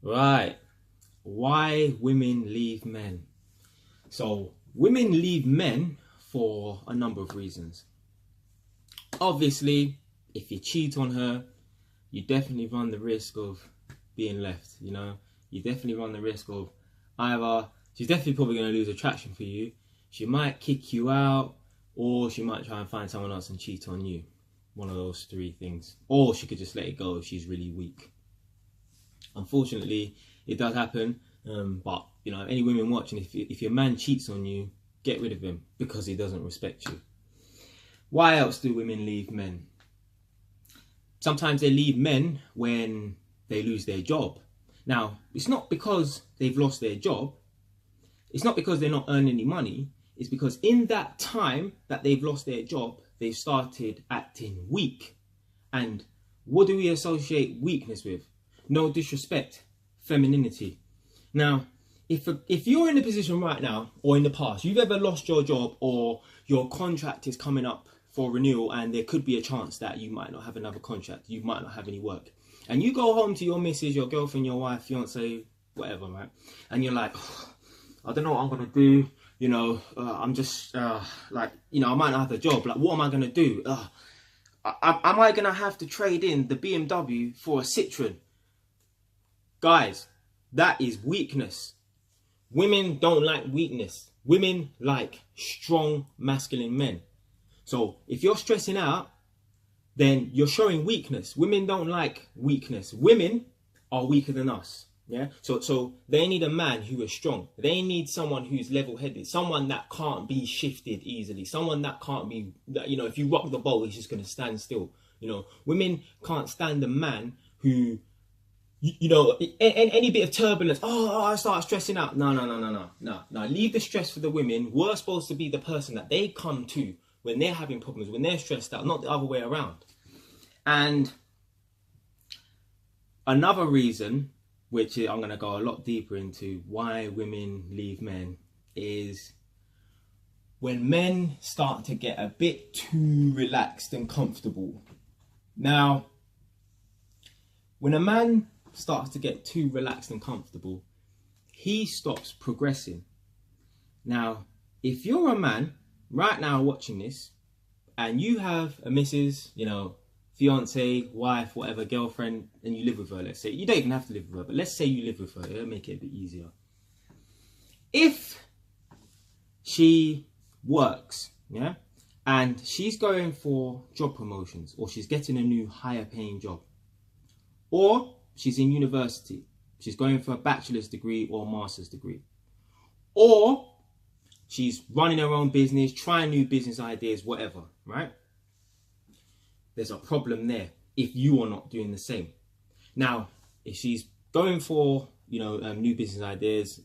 Right. Why women leave men. So women leave men for a number of reasons. Obviously, if you cheat on her, you definitely run the risk of being left, you know. You definitely run the risk of either she's definitely probably going to lose attraction for you, she might kick you out, or she might try and find someone else and cheat on you. One of those three things. Or she could just let it go if she's really weak. Unfortunately, it does happen, but you know, any women watching, if your man cheats on you, get rid of him because he doesn't respect you. Why else do women leave men? Sometimes they leave men when they lose their job. Now, it's not because they've lost their job. It's not because they're not earning any money. It's because in that time that they've lost their job, they've started acting weak. And what do we associate weakness with? No disrespect, femininity. Now, if you're in a position right now or in the past, you've ever lost your job or your contract is coming up for renewal and there could be a chance that you might not have another contract, you might not have any work. And you go home to your missus, your girlfriend, your wife, fiance, whatever, right? And you're like, oh, I don't know what I'm going to do. You know, I'm just like, you know, I might not have a job. Like, what am I going to do? Am I going to have to trade in the BMW for a Citroen? Guys, that is weakness. Women don't like weakness. Women like strong masculine men. So if you're stressing out, then you're showing weakness. Women don't like weakness. Women are weaker than us. Yeah. So they need a man who is strong. They need someone who's level-headed, someone that can't be shifted easily, someone that can't be, you know, if you rock the boat, he's just going to stand still. You know, women can't stand a man who, you know, any bit of turbulence, I start stressing out. No. Leave the stress for the women. We're supposed to be the person that they come to when they're having problems, when they're stressed out, not the other way around. And another reason, which I'm going to go a lot deeper into, why women leave men, is when men start to get a bit too relaxed and comfortable. Now, when a man starts to get too relaxed and comfortable, he stops progressing. Now, if you're a man right now watching this and you have a missus, you know, fiance, wife, whatever, girlfriend, and you live with her, let's say, you don't even have to live with her, but let's say you live with her, it'll make it a bit easier. If she works, yeah, and she's going for job promotions, or she's getting a new higher paying job, or she's in university, she's going for a bachelor's degree or a master's degree, or she's running her own business, trying new business ideas, whatever, right? There's a problem there if you are not doing the same. Now, if she's going for, you know, new business ideas,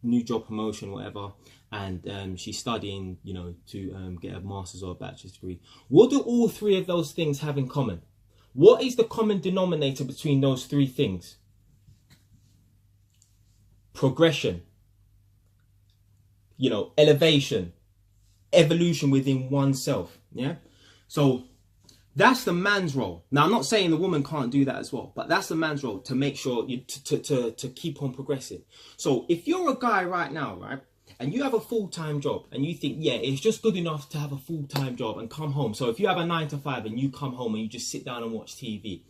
new job promotion, whatever, and she's studying, you know, to get a master's or a bachelor's degree, what do all three of those things have in common? What is the common denominator between those three things? Progression, you know, elevation, evolution within oneself. Yeah. So that's the man's role. Now, I'm not saying the woman can't do that as well, but that's the man's role, to make sure you to keep on progressing. So if you're a guy right now, right, and you have a full-time job and you think, yeah, it's just good enough to have a full-time job and come home. So if you have a 9 to 5 and you come home and you just sit down and watch TV,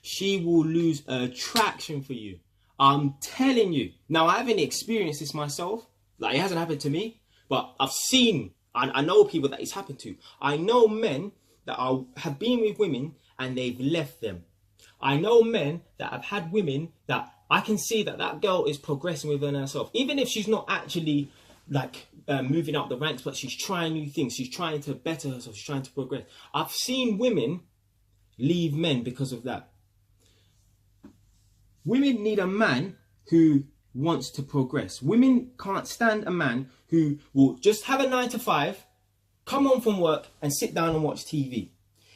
she will lose attraction for you. I'm telling you. Now, I haven't experienced this myself. Like, it hasn't happened to me, but I've seen, I know people that it's happened to. I know men that have been with women and they've left them. I know men that have had women that I can see that girl is progressing within herself. Even if she's not actually like moving up the ranks, but she's trying new things. She's trying to better herself. She's trying to progress. I've seen women leave men because of that. Women need a man who wants to progress. Women can't stand a man who will just have a 9 to 5, come home from work and sit down and watch TV.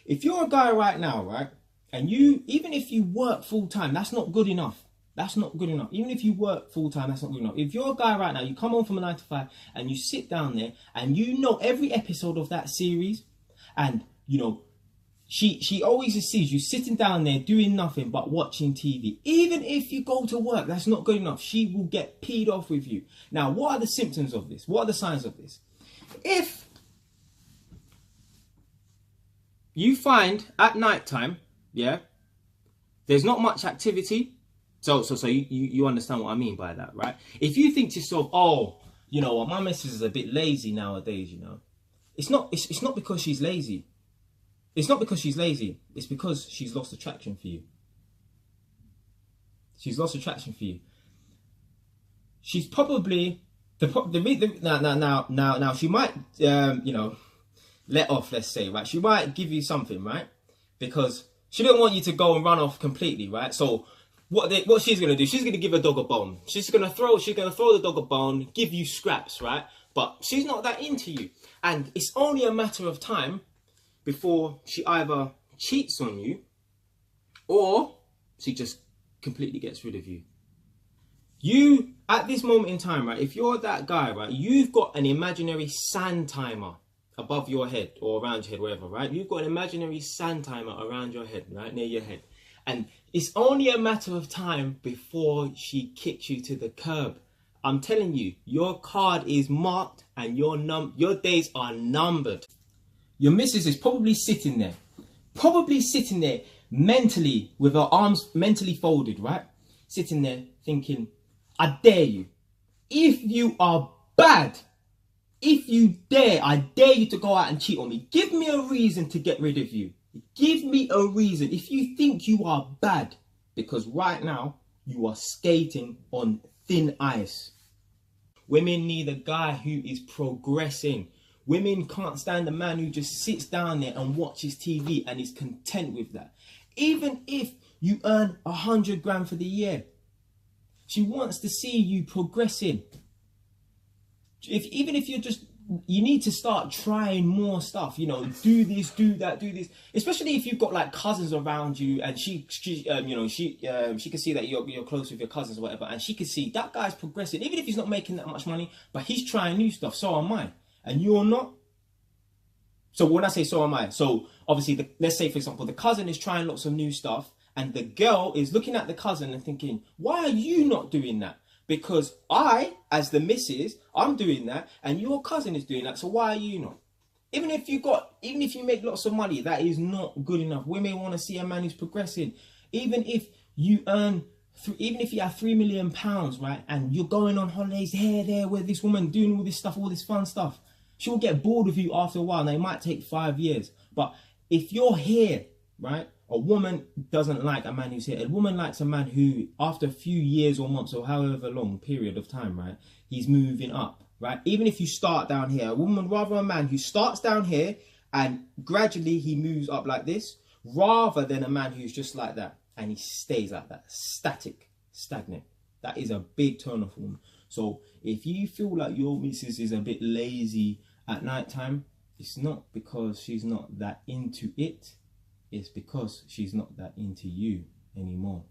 If you're a guy right now, right, and even if you work full time, that's not good enough. That's not good enough. Even if you work full time, that's not good enough. If you're a guy right now, you come home from a 9 to 5 and you sit down there and you know every episode of that series, and you know She always sees you sitting down there doing nothing but watching TV. Even if you go to work, that's not good enough. She will get peed off with you. Now, what are the symptoms of this? What are the signs of this? If you find at night time, yeah, there's not much activity. So you understand what I mean by that, right? If you think to yourself, oh, you know what, my missus is a bit lazy nowadays, you know. It's not because she's lazy. It's not because she's lazy. It's because she's lost attraction for you. She's lost attraction for you. She's probably now she might you know, let off, let's say, right? She might give you something, right? Because she don't want you to go and run off completely, right? So what she's gonna do? She's gonna give a dog a bone. She's gonna throw the dog a bone, give you scraps, right? But she's not that into you, and it's only a matter of time before she either cheats on you or she just completely gets rid of you. You, at this moment in time, right, if you're that guy, right, you've got an imaginary sand timer above your head or around your head, wherever, right? You've got an imaginary sand timer around your head, right, near your head. And it's only a matter of time before she kicks you to the curb. I'm telling you, your card is marked and your days are numbered. Your missus is probably sitting there mentally with her arms mentally folded, right? Sitting there thinking, I dare you. If you are bad, if you dare, I dare you to go out and cheat on me. Give me a reason to get rid of you. Give me a reason if you think you are bad, because right now you are skating on thin ice. Women need a guy who is progressing. Women can't stand a man who just sits down there and watches TV and is content with that. Even if you earn 100 grand for the year, she wants to see you progressing. Even if you're just, you need to start trying more stuff. You know, do this, do that, do this. Especially if you've got like cousins around you, and she can see that you're close with your cousins or whatever, and she can see that guy's progressing. Even if he's not making that much money, but he's trying new stuff. So am I. And you're not. So when I say so am I, so obviously, let's say, for example, the cousin is trying lots of new stuff and the girl is looking at the cousin and thinking, why are you not doing that? Because I, as the missus, I'm doing that and your cousin is doing that. So why are you not? Even if you make lots of money, that is not good enough. Women want to see a man who's progressing. Even if you have £3 million, right? And you're going on holidays here, there, with this woman doing all this stuff, all this fun stuff. She will get bored of you after a while. Now, it might take 5 years. But if you're here, right, a woman doesn't like a man who's here. A woman likes a man who, after a few years or months or however long period of time, right, he's moving up, right? Even if you start down here, a woman rather a man who starts down here and gradually he moves up like this, rather than a man who's just like that and he stays like that, stagnant. That is a big turn off for woman. So if you feel like your missus is a bit lazy at night time, it's not because she's not that into it. It's because she's not that into you anymore.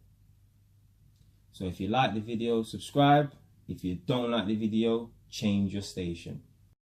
So if you like the video, subscribe. If you don't like the video, change your station.